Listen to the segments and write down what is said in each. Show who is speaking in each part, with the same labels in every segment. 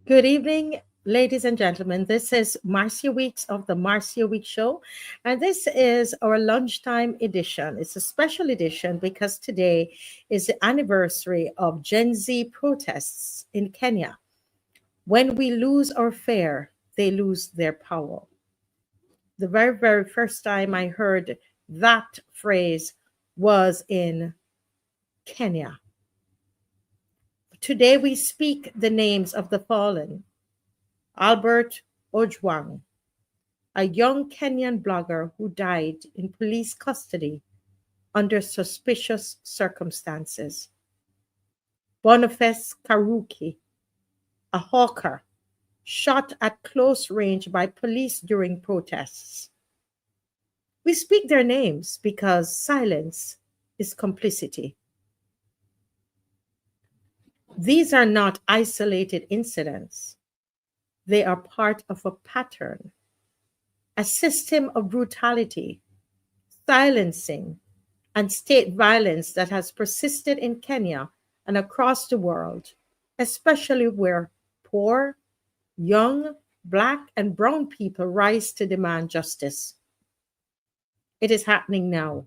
Speaker 1: Good evening, ladies and gentlemen. This is Marcia Weeks of the Marcia Week Show, and this is our lunchtime edition. It's a special edition because today is the anniversary of Gen Z protests in Kenya. When we lose our fare, they lose their power. The very first time I heard that phrase was in Kenya. Today we speak the names of the fallen. Albert Ojwang, a young Kenyan blogger who died in police custody under suspicious circumstances. Boniface Kariuki, a hawker, shot at close range by police during protests. We speak their names because silence is complicity. These are not isolated incidents. They are part of a pattern, a system of brutality, silencing, and state violence that has persisted in Kenya and across the world, especially where poor, young, Black, and brown people rise to demand justice. It is happening now.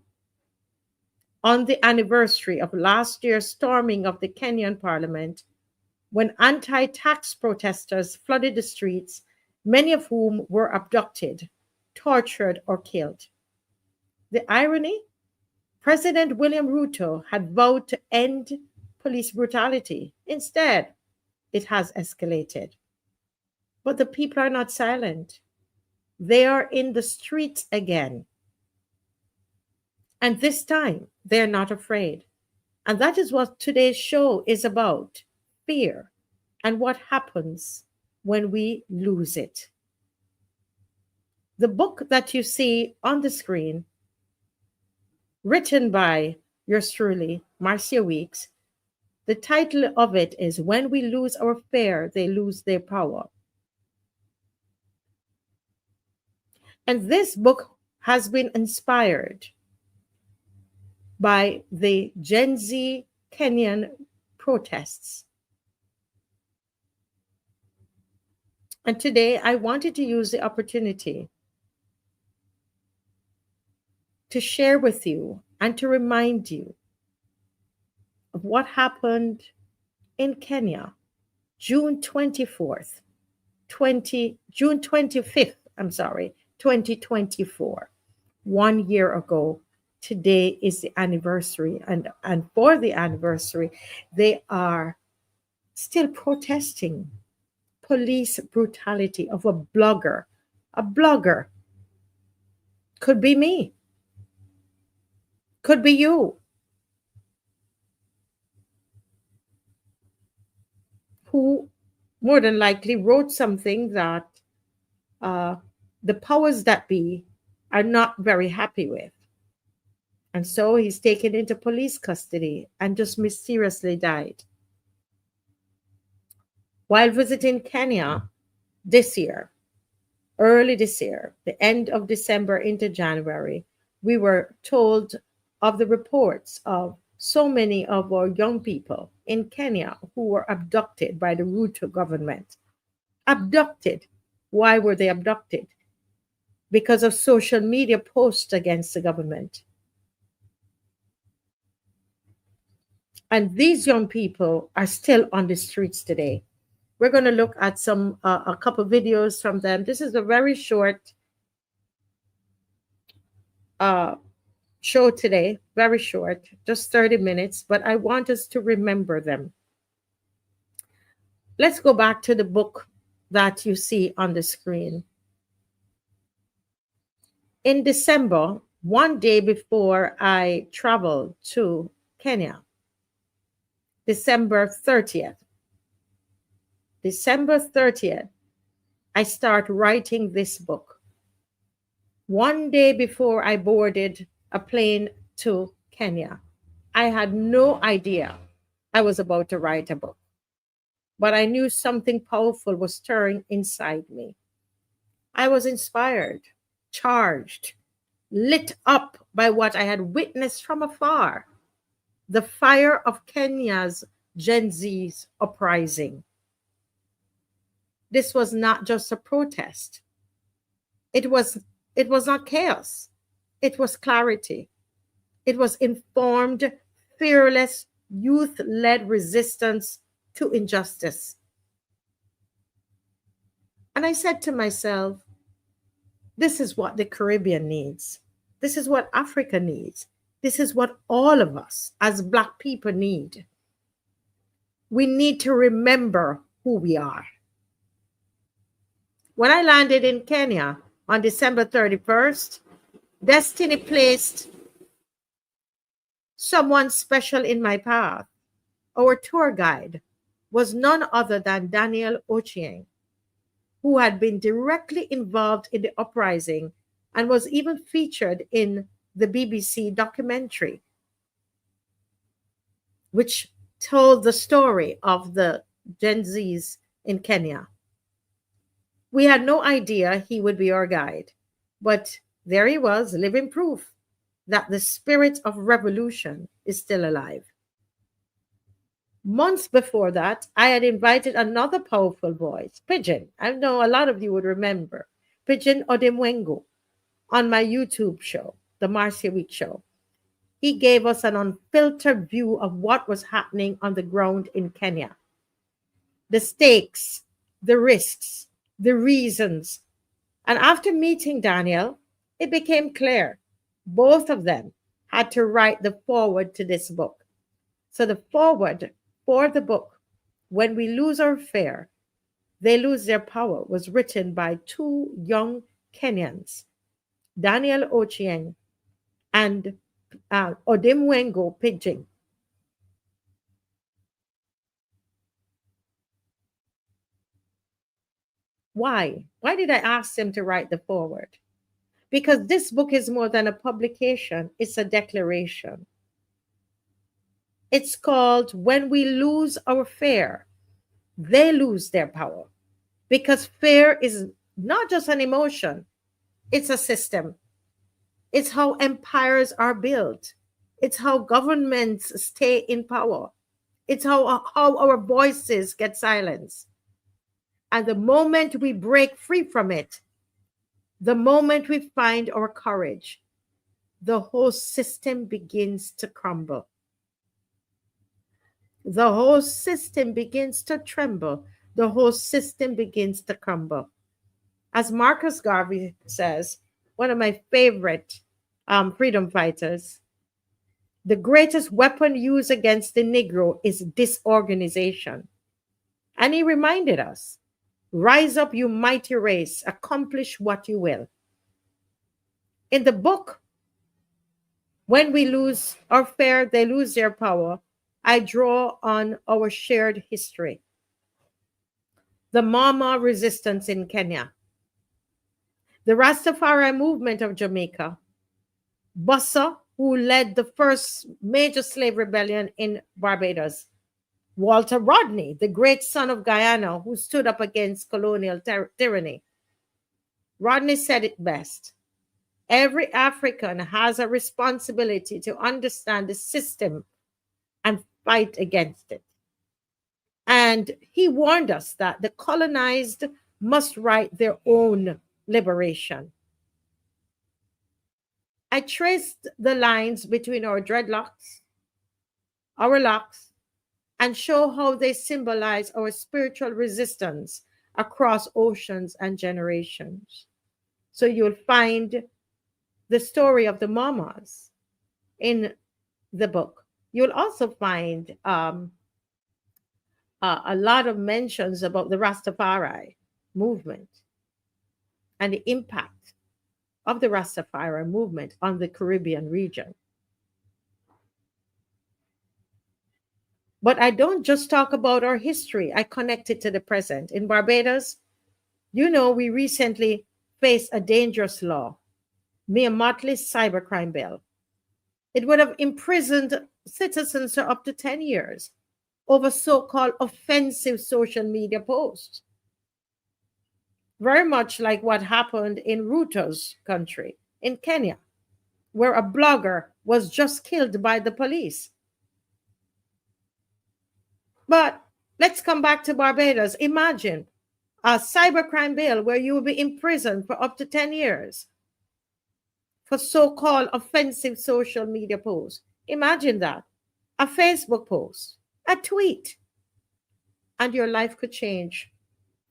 Speaker 1: On the anniversary of last year's storming of the Kenyan parliament, when anti-tax protesters flooded the streets, many of whom were abducted, tortured, or killed. The irony? President William Ruto had vowed to end police brutality. Instead, it has escalated. But the people are not silent. They are in the streets again. And this time, they're not afraid. And that is what today's show is about: fear and what happens when we lose it. The book that you see on the screen, written by yours truly, Marcia Weeks, the title of it is When We Lose Our Fear, They Lose Their Power. And this book has been inspired by the Gen Z Kenyan protests. And today I wanted to use the opportunity to share with you and to remind you of what happened in Kenya, June 25th, 2024, 1 year ago. Today is the anniversary, and for the anniversary, they are still protesting police brutality of a blogger. A blogger could be me, could be you, who more than likely wrote something that the powers that be are not very happy with. And so he's taken into police custody and just mysteriously died. While visiting Kenya this year, early this year, the end of December into January, we were told of the reports of so many of our young people in Kenya who were abducted by the Ruto government. Abducted. Why were they abducted? Because of social media posts against the government. And these young people are still on the streets today. We're going to look at a couple videos from them. This is a very short show today, very short, just 30 minutes, but I want us to remember them. Let's go back to the book that you see on the screen. In December, one day before I traveled to Kenya, December 30th, I start writing this book. One day before I boarded a plane to Kenya, I had no idea I was about to write a book, but I knew something powerful was stirring inside me. I was inspired, charged, lit up by what I had witnessed from afar: the fire of Kenya's Gen Z's uprising. This was not just a protest. It was it was not chaos. It was clarity. It was informed, fearless, youth-led resistance to injustice. And I said to myself, this is what the Caribbean needs. This is what Africa needs. This is what all of us as Black people need. We need to remember who we are. When I landed in Kenya on December 31st, destiny placed someone special in my path. Our tour guide was none other than Daniel Ojwang, who had been directly involved in the uprising and was even featured in the BBC documentary, which told the story of the Genz in Kenya. We had no idea he would be our guide, but there he was, living proof that the spirit of revolution is still alive. Months before that, I had invited another powerful voice, Pigeon. I know a lot of you would remember Pigeon Odemwengu on my YouTube show, The Marcia Week Show. He gave us an unfiltered view of what was happening on the ground in Kenya. The stakes, the risks, the reasons. And after meeting Daniel, it became clear both of them had to write the foreword to this book. So the foreword for the book, When We Lose Our Fear, They Lose Their Power, was written by two young Kenyans, Daniel Ojwang and Odemwengu Pidging. Why? Why did I ask them to write the foreword? Because this book is more than a publication, it's a declaration. It's called When We Lose Our Fear, They Lose Their Power. Because fear is not just an emotion, it's a system. It's how empires are built. It's how governments stay in power. It's how our voices get silenced. And the moment we break free from it, the moment we find our courage, the whole system begins to crumble. The whole system begins to tremble. The whole system begins to crumble. As Marcus Garvey says, one of my favorite freedom fighters, the greatest weapon used against the Negro is disorganization. And he reminded us, rise up, you mighty race, accomplish what you will. In the book, When We Lose Our Fear, They Lose Their Power, I draw on our shared history. The Mama resistance in Kenya, the Rastafari movement of Jamaica, Bossa, who led the first major slave rebellion in Barbados, Walter Rodney, the great son of Guyana, who stood up against colonial tyranny. Rodney said it best. Every African has a responsibility to understand the system and fight against it. And he warned us that the colonized must write their own liberation. I traced the lines between our dreadlocks, our locks, and show how they symbolize our spiritual resistance across oceans and generations. So you'll find the story of the mamas in the book. You'll also find a lot of mentions about the Rastafari movement and the impact of the Rastafari movement on the Caribbean region. But I don't just talk about our history, I connect it to the present. In Barbados, you know, we recently faced a dangerous law, Mia Motley's cybercrime bill. It would have imprisoned citizens for up to 10 years over so-called offensive social media posts. Very much like what happened in Ruto's country, in Kenya, where a blogger was just killed by the police. But let's come back to Barbados. Imagine a cybercrime bill where you will be imprisoned for up to 10 years for so-called offensive social media posts. Imagine that. A Facebook post, a tweet, and your life could change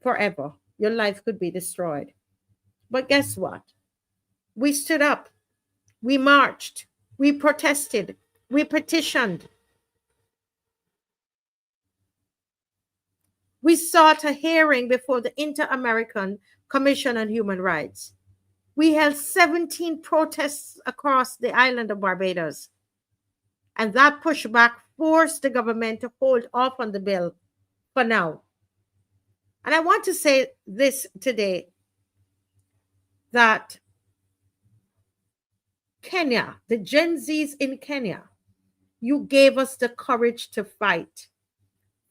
Speaker 1: forever. Your life could be destroyed. But guess what? We stood up, we marched, we protested, we petitioned. We sought a hearing before the Inter-American Commission on Human Rights. We held 17 protests across the island of Barbados. And that pushback forced the government to hold off on the bill for now. And I want to say this today, that Kenya, the Gen Zs in Kenya, you gave us the courage to fight.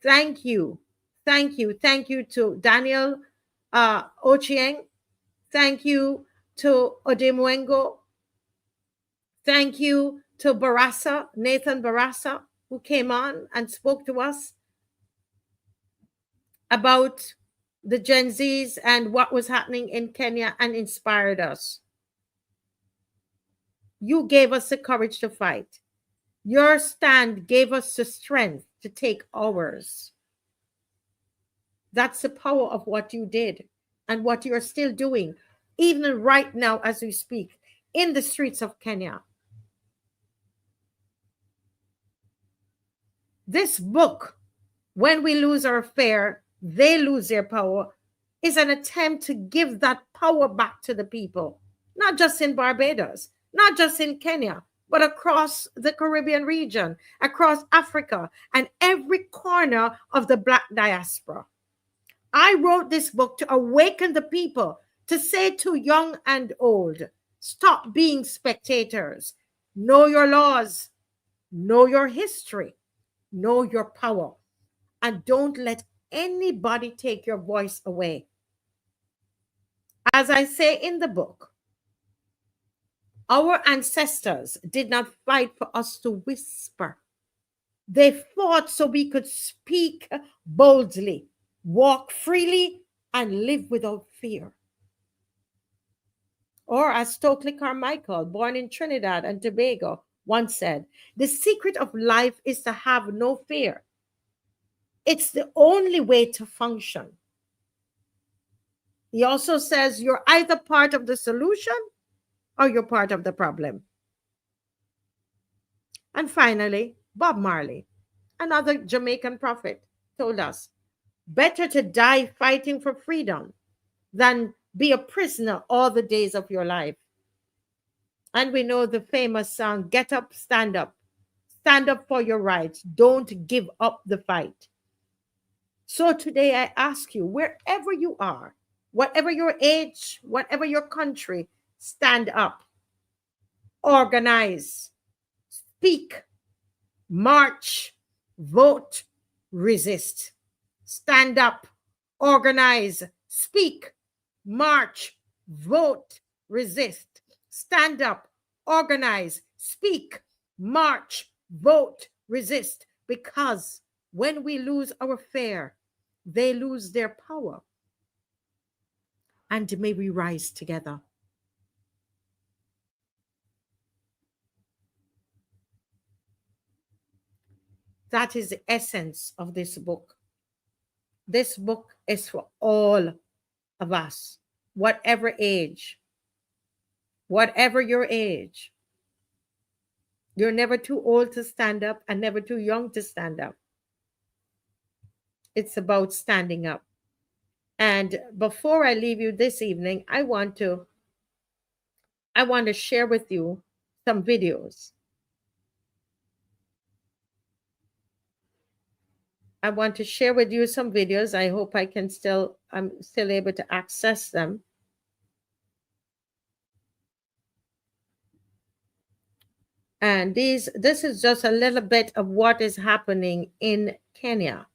Speaker 1: Thank you. Thank you. Thank you to Daniel Ochieng. Thank you to Odemwengo. Thank you to Barasa, Nathan Barasa, who came on and spoke to us about the Gen Zs and what was happening in Kenya and inspired us. You gave us the courage to fight. Your stand gave us the strength to take ours. That's the power of what you did and what you're still doing, even right now as we speak, in the streets of Kenya. This book, When We Lose Our Fear, They Lose Their Power, is an attempt to give that power back to the people, not just in Barbados, not just in Kenya, but across the Caribbean region, across Africa, and every corner of the Black diaspora. I wrote this book to awaken the people, to say to young and old, stop being spectators. Know your laws, know your history, know your power, and don't let anybody take your voice away. As I say in the book, our ancestors did not fight for us to whisper. They fought so we could speak boldly, walk freely, and live without fear. Or as Stokely Carmichael, born in Trinidad and Tobago, once said, the secret of life is to have no fear. It's the only way to function. He also says you're either part of the solution or you're part of the problem. And finally, Bob Marley, another Jamaican prophet, told us, better to die fighting for freedom than be a prisoner all the days of your life. And we know the famous song, Get Up, Stand Up. Stand up for your rights. Don't give up the fight. So today I ask you, wherever you are, whatever your age, whatever your country, stand up, organize, speak, march, vote, resist. Stand up, organize, speak, march, vote, resist. Stand up, organize, speak, march, vote, resist. Because when we lose our fear, they lose their power. And may we rise together. That is the essence of this book. This book is for all of us, whatever age, whatever your age. You're never too old to stand up and never too young to stand up. It's about standing up. And before I leave you this evening, I want to share with you some videos. I want to share with you some videos. I hope I'm still able to access them. And this is just a little bit of what is happening in Kenya.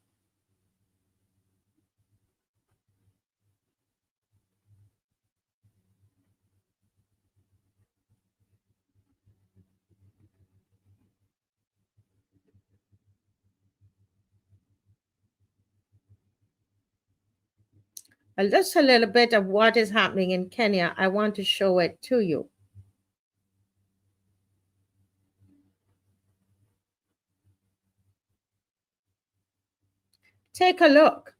Speaker 1: Just a little bit of what is happening in Kenya. I want to show it to you. Take a look.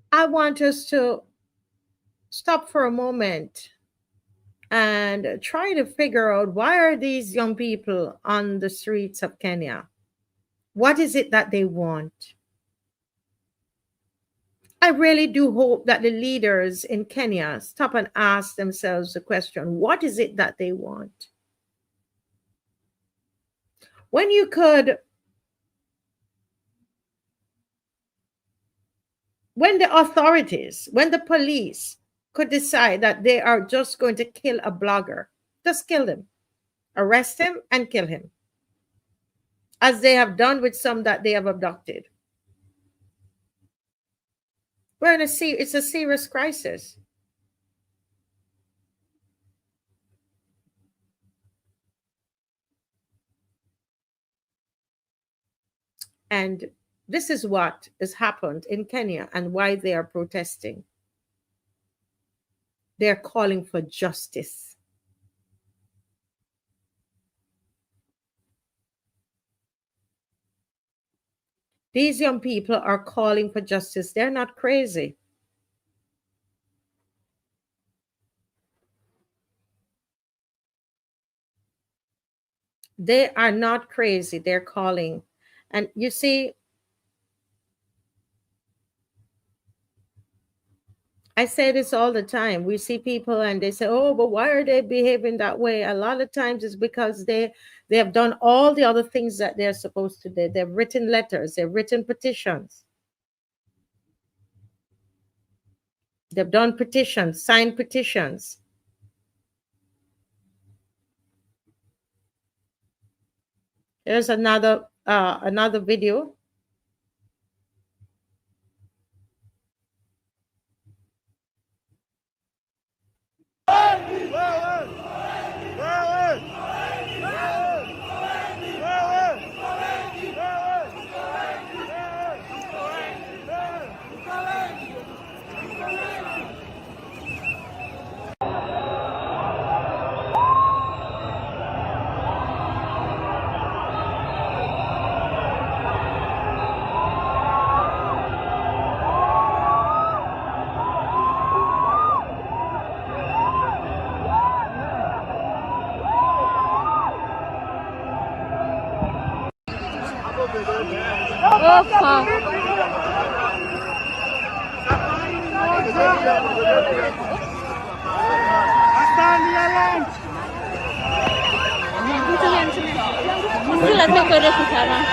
Speaker 1: I want us to stop for a moment and try to figure out, why are these young people on the streets of Kenya? What is it that they want? I really do hope that the leaders in Kenya stop and ask themselves the question, what is it that they want? When you could, when the authorities, when the police could decide that they are just going to kill a blogger, just kill him, arrest him and kill him, as they have done with some that they have abducted. We're in it's a serious crisis. And this is what has happened in Kenya and why they are protesting. They're calling for justice. These young people are calling for justice. They're not crazy. They are not crazy. They're calling. And you see, I say this all the time. We see people and they say, oh, but why are they behaving that way? A lot of times it's because they have done all the other things that they're supposed to do. They've written letters, they've written petitions. They've done petitions, signed petitions. Here's another video.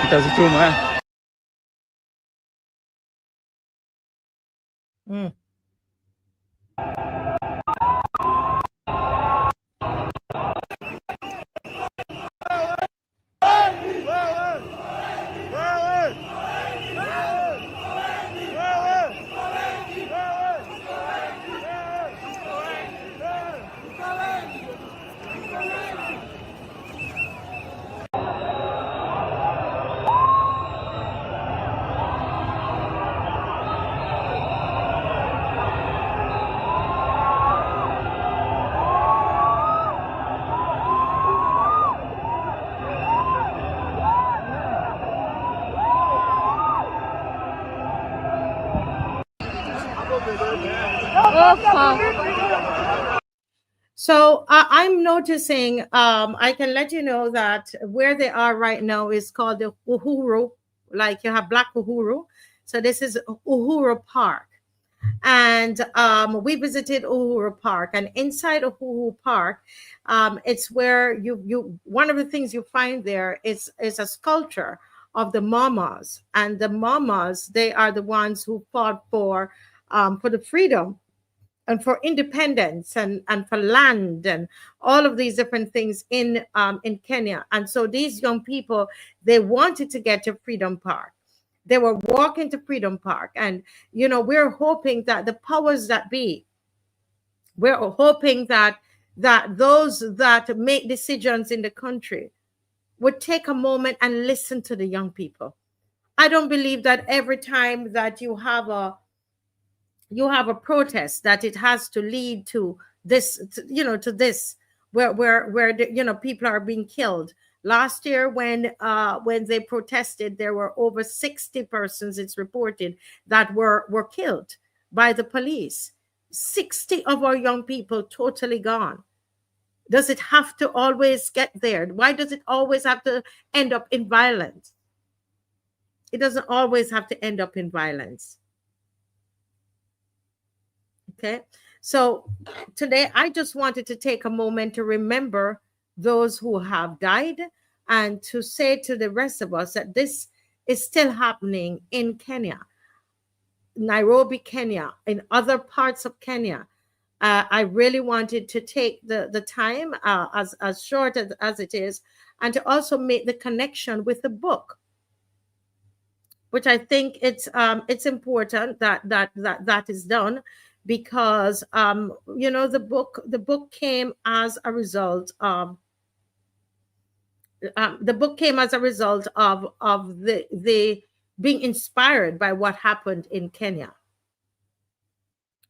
Speaker 2: Kita cuma. So I'm noticing, I can let you know that where they are right now is called the Uhuru, like you have Black Uhuru. So this is Uhuru Park. And we visited Uhuru Park, and inside Uhuru Park, it's where you one of the things you find there is a sculpture of the mamas, and the mamas, they are the ones who fought for the freedom and for independence and for land and all of these different things in Kenya. And so these young people, they wanted to get to Freedom Park. They were walking to Freedom Park. And, we're hoping that the powers that be, we're hoping that those that make decisions in the country would take a moment and listen to the young people. I don't believe that every time that you have a protest that it has to lead to this, to this, where people are being killed. Last year, when they protested, there were over 60 persons, it's reported, that were killed by the police. 60 of our young people totally gone. Does it have to always get there? Why does it always have to end up in violence? It doesn't always have to end up in violence. Okay. So today I just wanted to take a moment to remember those who have died, and to say to the rest of us that this is still happening in Kenya, Nairobi, Kenya, in other parts of Kenya. I really wanted to take the time, as short as it is, and to also make the connection with the book, which I think it's important that is done, because the book came as a result of the being inspired by what happened in Kenya.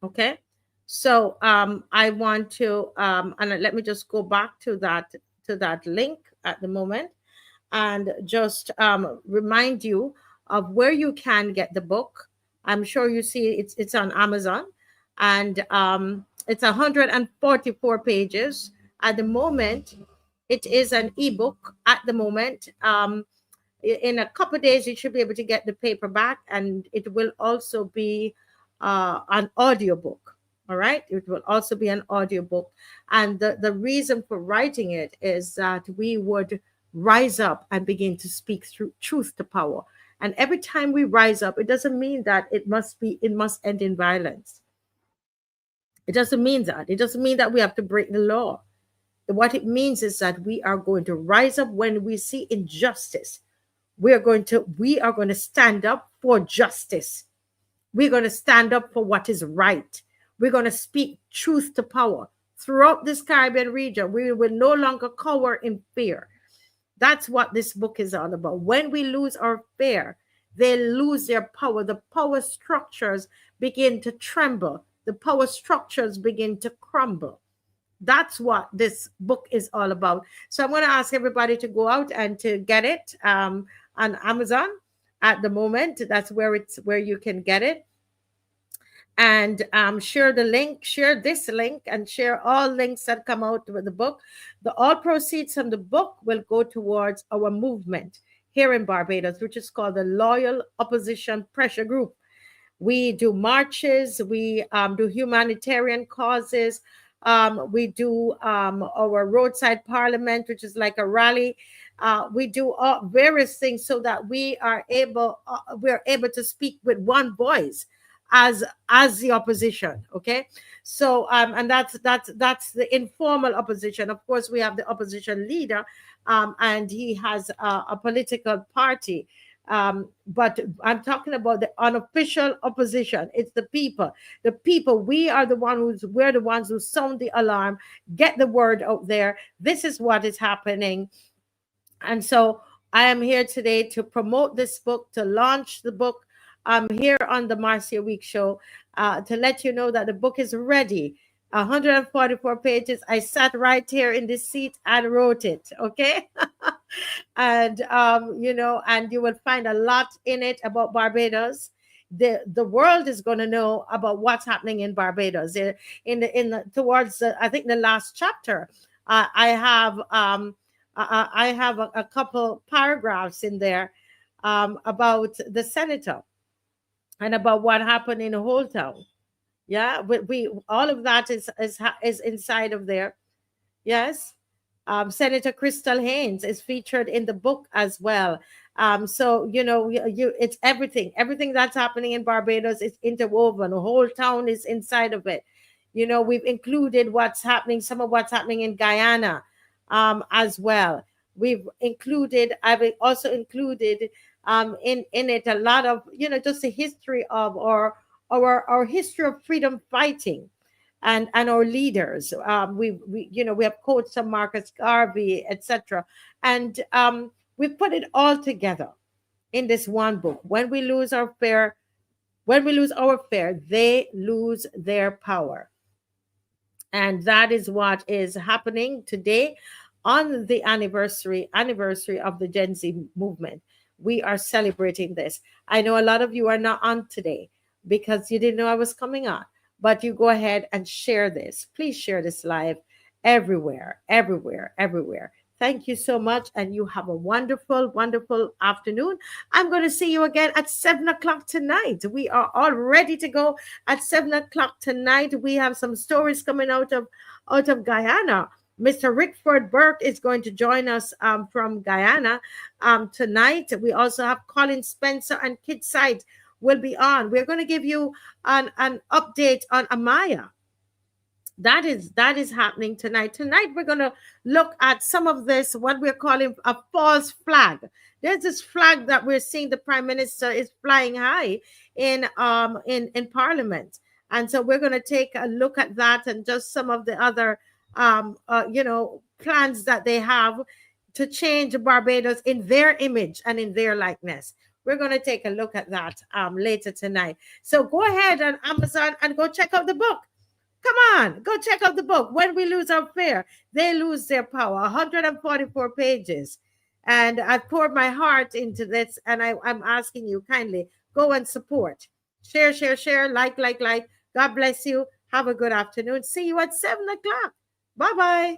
Speaker 2: Okay, so I want to and let me just go back to that link at the moment, and just remind you of where you can get the book. I'm sure you see it's on Amazon, and it's 144 pages at the moment. It is an ebook at the moment. In a couple of days, you should be able to get the paperback, and it will also be an audiobook. All right, it will also be an audiobook. And the reason for writing it is that we would rise up and begin to speak through truth to power. And every time we rise up, it doesn't mean that it must end in violence. It doesn't mean that. It doesn't mean that we have to break the law. What it means is that we are going to rise up when we see injustice. We are going to stand up for justice. We're going to stand up for what is right. We're going to speak truth to power. Throughout this Caribbean region, we will no longer cower in fear. That's what this book is all about. When we lose our fear, they lose their power. The power structures begin to tremble. The power structures begin to crumble. That's what this book is all about. So I'm going to ask everybody to go out and to get it on Amazon at the moment. That's where you can get it. And share this link, and share all links that come out with the book. All proceeds from the book will go towards our movement here in Barbados, which is called the Loyal Opposition Pressure Group. We do marches, we do humanitarian causes, we do our roadside parliament, which is like a rally. We do various things so that we're able to speak with one voice as the opposition. Okay, so and that's the informal opposition. Of course, we have the opposition leader, and he has a political party. But I'm talking about the unofficial opposition. It's the people. The people. We're the ones who sound the alarm, get the word out there. This is what is happening. And so I am here today to promote this book, to launch the book. I'm here on the Marcia Week Show to let you know that the book is ready. 144 pages. I sat right here in this seat and wrote it. Okay. And and you will find a lot in it about Barbados. The world is going to know about what's happening in Barbados. Towards I think the last chapter, I have a couple paragraphs in there about the senator and about what happened in Whole Town. Yeah, we all of that is inside of there. Yes. Senator Crystal Haynes is featured in the book as well. So it's everything that's happening in Barbados is interwoven. The whole town is inside of it. We've included some of what's happening in Guyana, as well. I've also included, in it, a lot of, just the history of our history of freedom fighting, and our leaders. We have quotes from Marcus Garvey, etc. And we put it all together in this one book. When we lose our fare, they lose their power. And that is what is happening today on the anniversary of the Gen Z movement. We are celebrating this. I know a lot of you are not on today because you didn't know I was coming on, but you go ahead and share this. Please share this live everywhere, everywhere, everywhere. Thank you so much, and you have a wonderful, wonderful afternoon. I'm going to see you again at 7 o'clock tonight. We are all ready to go at 7 o'clock tonight. We have some stories coming out of Guyana. Mr. Rickford Burke is going to join us, from Guyana, tonight. We also have Colin Spencer and Kid Sight will be on. We're going to give you an update on Amaya. That is happening tonight. Tonight we're going to look at some of this, what we're calling a false flag. There's this flag that we're seeing the Prime Minister is flying high in Parliament. And so we're going to take a look at that, and just some of the other plans that they have to change Barbados in their image and in their likeness. We're going to take a look at that later tonight. So go ahead on Amazon and go check out the book. Come on, go check out the book. When we lose our fare, they lose their power. 144 pages. And I've poured my heart into this, and I'm asking you kindly, go and support. Share, share, share, like. God bless you. Have a good afternoon. See you at 7 o'clock. Bye-bye.